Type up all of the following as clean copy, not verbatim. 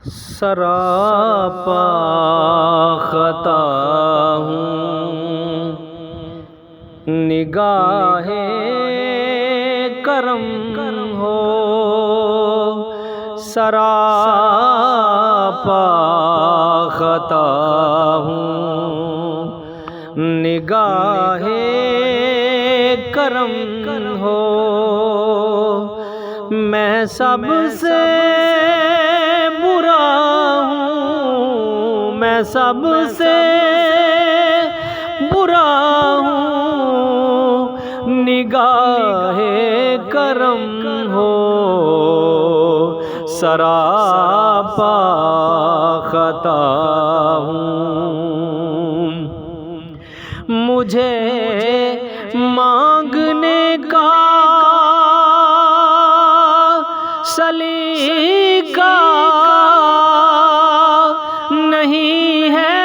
سراپا خطا ہوں، نگاہ کرم ہو سراپا خطا ہوں، نگاہ کرم ہو میں سب سے برا ہوں، میں سب سے برا ہوں، نگاہ کرم ہو سراپا خطا ہوں، مجھے مانگنے کا سلیقہ نہیں ہے،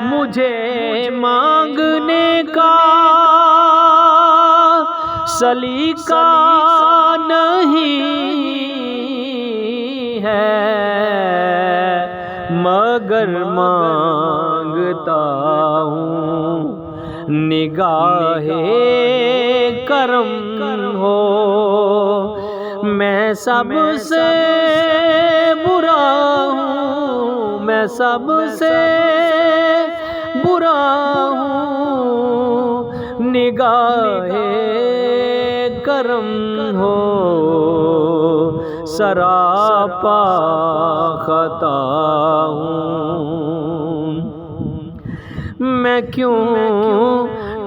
مجھے مانگنے کا سلیقہ نہیں ہے، مگر مانگتا ہوں نگاہ کرم ہو میں سب سے برا ہوں، میں سب سے برا ہوں، نگاہ کرم ہو سراپا خطا ہوں، میں کیوں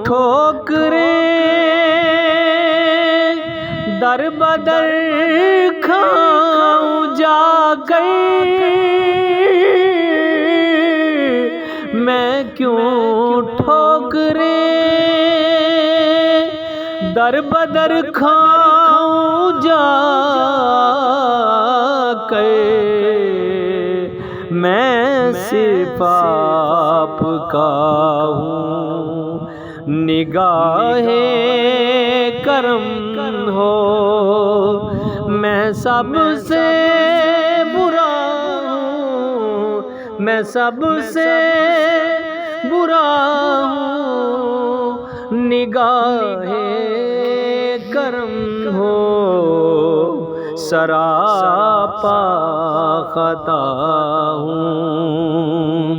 ٹھوکریں در بدر کھاؤں جا کر، میں کیوں ٹھوکریں در بدر کھاؤں جا کر، میں صرف آپ کا ہوں، نگاہ کرم ہو میں سب سے برا ہوں، میں سب سے برا ہوں، نگاہ کرم ہو سراپا خطا ہوں،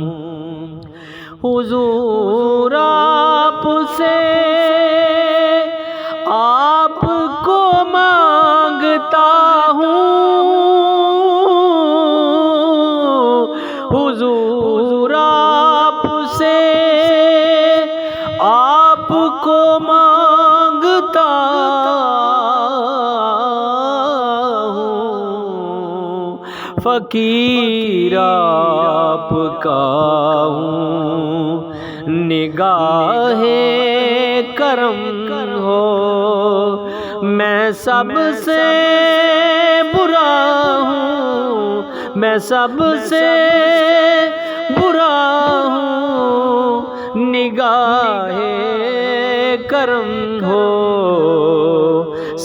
حضور آپ سے آپ کو مانگتا ہوں، حضور آپ سے آپ کو مانگتا ہوں، فقیر آپ کا ہوں، نگاہ کرم ہو میں سب سے برا ہوں، میں سب سے برا ہوں، نگاہ کرم ہو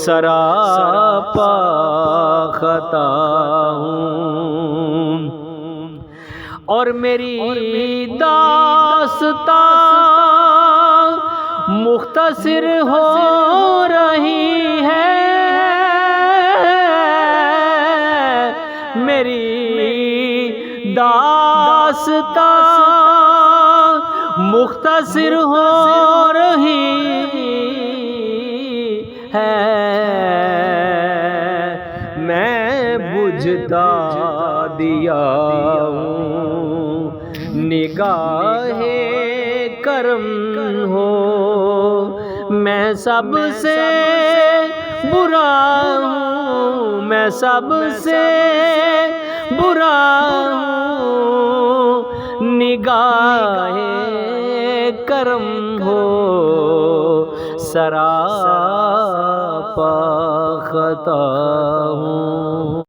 سراپا خطا ہوں، اور میری داستان مختصر ہو رہی ہے، میری داستان مختصر ہو رہی ہے، میں بجھتا دیا ہوں، نگاہ کرم ہو میں سب سے برا ہوں، میں سب سے برا ہوں، نگاہ کرم ہو سراپا خطا ہوں۔